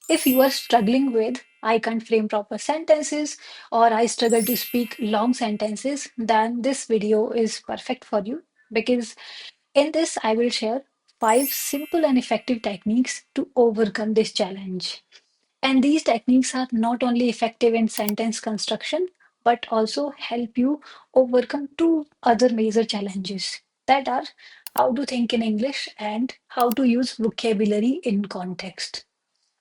If you are struggling with I can't frame proper sentences or I struggle to speak long sentences, then this video is perfect for you because in this I will share five simple and effective techniques to overcome this challenge. And these techniques are not only effective in sentence construction, but also help you overcome two other major challenges that are how to think in English and how to use vocabulary in context.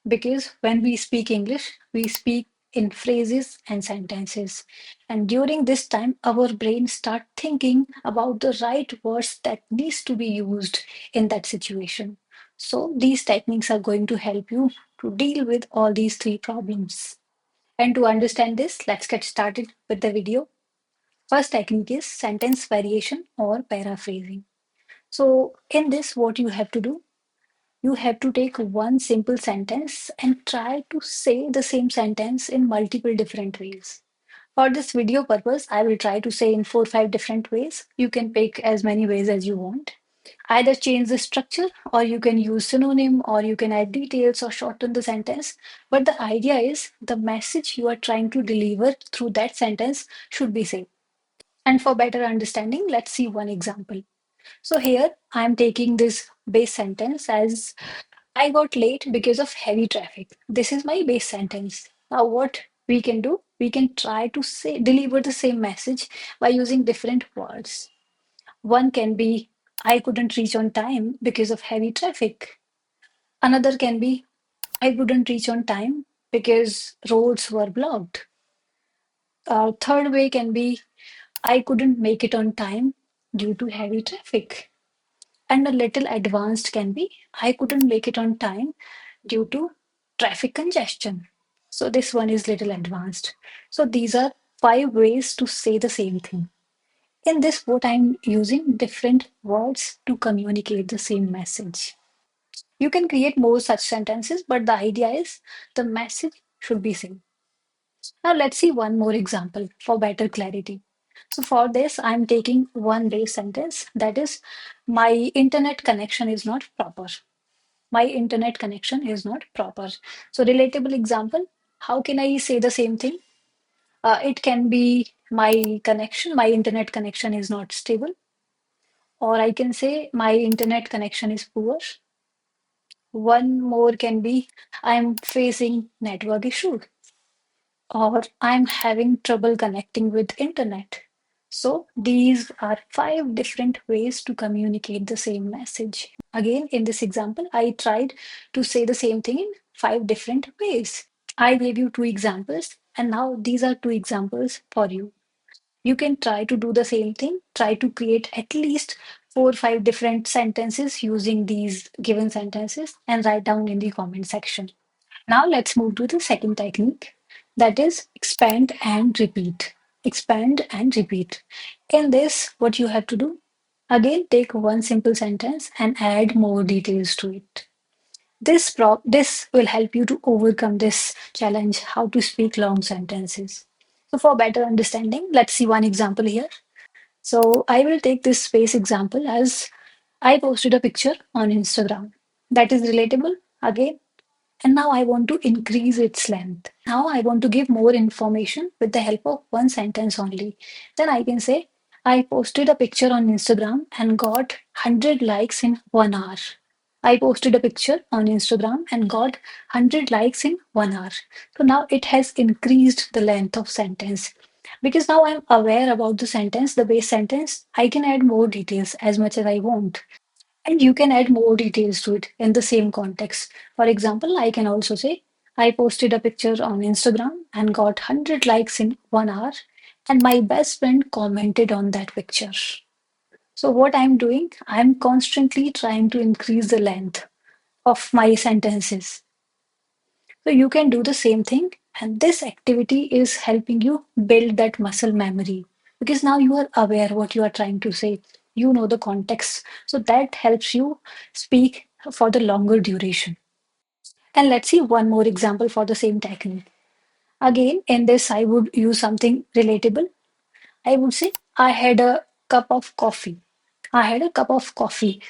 Because when we speak English, we speak in phrases and sentences. And during this time, our brain start thinking about the right words that needs to be used in that situation. So these techniques are going to help you to deal with all these three problems. And to understand this, let's get started with the video. First technique is sentence variation or paraphrasing. So in this, what you have to do, you have to take one simple sentence and try to say the same sentence in multiple different ways. For this video purpose, I will try to say in 4 or 5 different ways. You can pick as many ways as you want. Either change the structure, or you can use synonym, or you can add details or shorten the sentence. But the idea is the message you are trying to deliver through that sentence should be same. And for better understanding, let's see one example. So here I'm taking this base sentence as I got late because of heavy traffic. This is my base sentence. Now, what we can do, we can try to say deliver the same message by using different words. One can be I couldn't reach on time because of heavy traffic. Another can be I couldn't reach on time because roads were blocked. Third way can be I couldn't make it on time due to heavy traffic. And a little advanced can be I couldn't make it on time due to traffic congestion. So this one is little advanced. So these are five ways to say the same thing. In this, what I'm using different words to communicate the same message. You can create more such sentences, but the idea is the message should be same. Now let's see one more example for better clarity. So for this, I'm taking one base sentence that is, my internet connection is not proper. My internet connection is not proper. So, relatable example, how can I say the same thing? It can be my internet connection is not stable, or I can say my internet connection is poor. One more can be I'm facing network issue, or I'm having trouble connecting with internet. So these are five different ways to communicate the same message. Again, in this example, I tried to say the same thing in five different ways. I gave you two examples, and now these are two examples for you. You can try to do the same thing, try to create at least 4 or 5 different sentences using these given sentences and write down in the comment section. Now let's move to the second technique, that is expand and repeat. Expand and repeat. In this, what you have to do, again take one simple sentence and add more details to it. This will help you to overcome this challenge, how to speak long sentences. So for better understanding, let's see one example here. So I will take this space example as I posted a picture on Instagram. That is relatable. Again, and now I want to increase its length. Now I want to give more information with the help of one sentence only. Then I can say, I posted a picture on Instagram and got 100 likes in 1 hour. I posted a picture on Instagram and got 100 likes in 1 hour. So now it has increased the length of sentence. Because now I'm aware about the sentence, the base sentence, I can add more details as much as I want. And you can add more details to it in the same context. For example, I can also say, I posted a picture on Instagram and got 100 likes in 1 hour, and my best friend commented on that picture. So, what I'm doing, I'm constantly trying to increase the length of my sentences. So, you can do the same thing, and this activity is helping you build that muscle memory because now you are aware what you are trying to say. You know the context. So, that helps you speak for the longer duration. And let's see one more example for the same technique. Again, in this, I would use something relatable. I would say, I had a cup of coffee. I had a cup of coffee.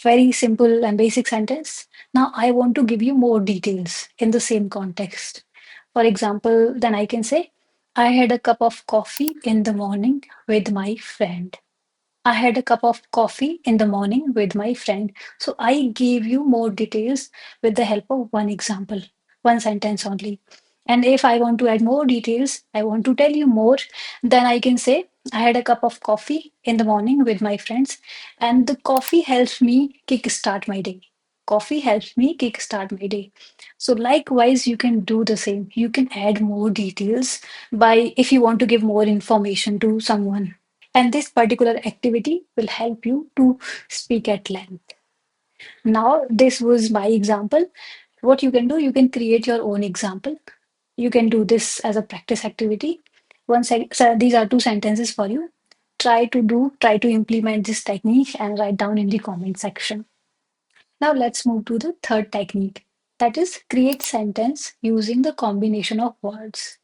Very simple and basic sentence. Now I want to give you more details in the same context. For example, then I can say, I had a cup of coffee in the morning with my friend. I had a cup of coffee in the morning with my friend. So I gave you more details with the help of one example, one sentence only. And if I want to add more details, I want to tell you more, then I can say, I had a cup of coffee in the morning with my friends, and the coffee helps me kickstart my day. Coffee helps me kickstart my day. So likewise, you can do the same. You can add more details by if you want to give more information to someone, and this particular activity will help you to speak at length. Now, this was my example. What you can do, you can create your own example. You can do this as a practice activity. So these are two sentences for you. Try to implement this technique and write down in the comment section. Now let's move to the third technique. That is create sentence using the combination of words.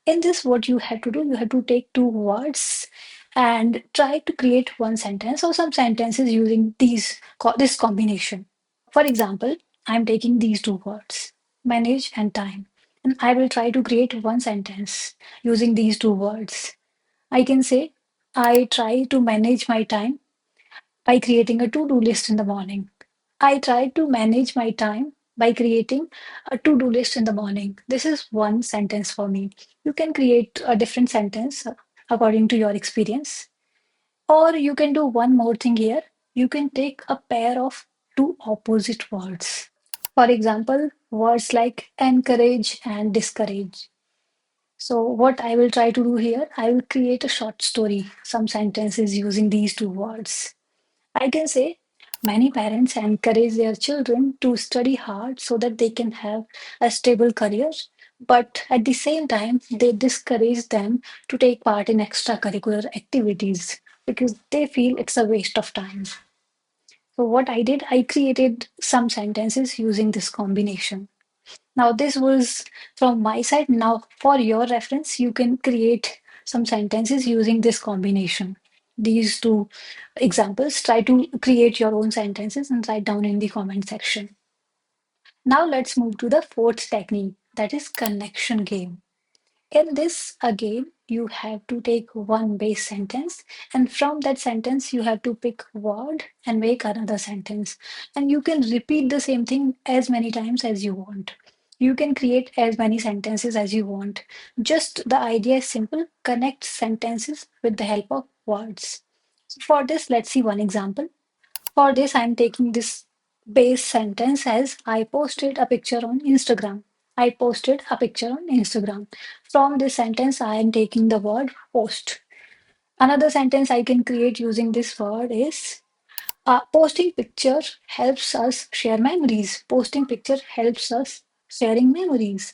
In this, what you have to do, you have to take two words and try to create one sentence or some sentences using this combination. For example, I'm taking these two words, manage and time, and I will try to create one sentence using these two words. I can say, I try to manage my time by creating a to-do list in the morning. I try to manage my time by creating a to-do list in the morning. This is one sentence for me. You can create a different sentence according to your experience. Or you can do one more thing here. You can take a pair of two opposite words. For example, words like encourage and discourage. So, what I will try to do here, I will create a short story, some sentences using these two words. I can say many parents encourage their children to study hard so that they can have a stable career, but at the same time, they discourage them to take part in extracurricular activities because they feel it's a waste of time. So, what I did, I created some sentences using this combination. Now, this was from my side. Now, for your reference, you can create some sentences using this combination. These two examples, try to create your own sentences and write down in the comment section. Now, let's move to the fourth technique, that is connection game. In this, again, you have to take one base sentence, and from that sentence, you have to pick word and make another sentence. And you can repeat the same thing as many times as you want. You can create as many sentences as you want. Just the idea is simple, connect sentences with the help of words. So for this, let's see one example. For this, I'm taking this base sentence as I posted a picture on Instagram. I posted a picture on Instagram. From this sentence, I am taking the word post. Another sentence I can create using this word is posting picture helps us share memories. Posting picture helps us sharing memories.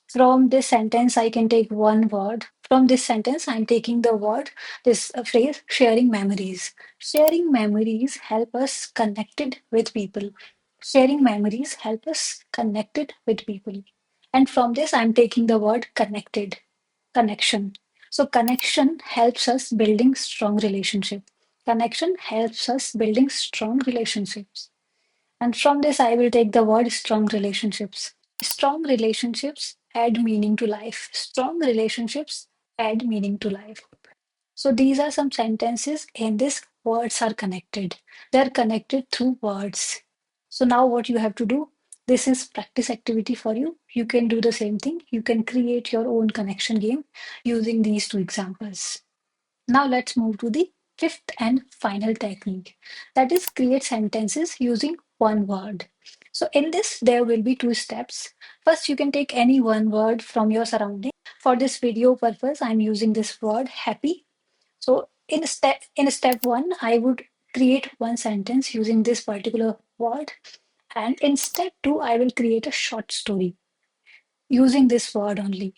From this sentence, I can take one word. From this sentence, I'm taking the word, this phrase, sharing memories. Sharing memories help us connected with people. Sharing memories help us connected with people. And from this, I'm taking the word connected, connection. So connection helps us building strong relationship. Connection helps us building strong relationships. And from this, I will take the word strong relationships. Strong relationships add meaning to life. Strong relationships add meaning to life. So these are some sentences in this words are connected. They're connected through words. So now what you have to do, this is practice activity for you. You can do the same thing. You can create your own connection game using these two examples. Now let's move to the fifth and final technique. That is create sentences using one word. So in this, there will be two steps. First, you can take any one word from your surrounding. For this video purpose, I'm using this word happy. So in step one, I would create one sentence using this particular word. And in step two, I will create a short story using this word only.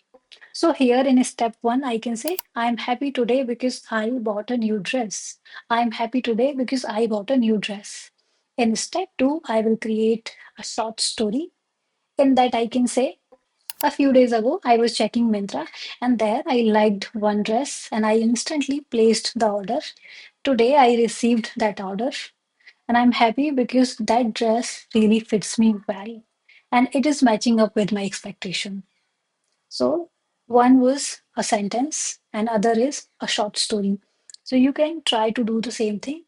So here in step one, I can say, I'm happy today because I bought a new dress. I'm happy today because I bought a new dress. In step two, I will create a short story. In that, I can say, a few days ago, I was checking Myntra and there I liked one dress and I instantly placed the order. Today, I received that order. And I'm happy because that dress really fits me well and it is matching up with my expectation. So one was a sentence and other is a short story. So you can try to do the same thing.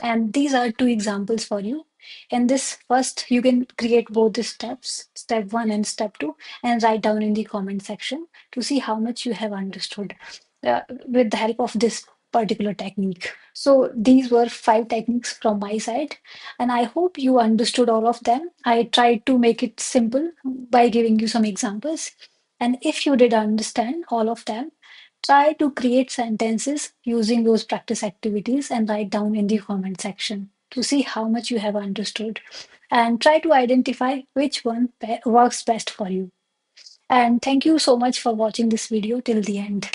And these are two examples for you. In this first, you can create both the steps, step one and step two, and write down in the comment section to see how much you have understood with the help of this particular technique. So these were five techniques from my side, and I hope you understood all of them. I tried to make it simple by giving you some examples. And if you did understand all of them, try to create sentences using those practice activities and write down in the comment section to see how much you have understood. And try to identify which one works best for you. And thank you so much for watching this video till the end.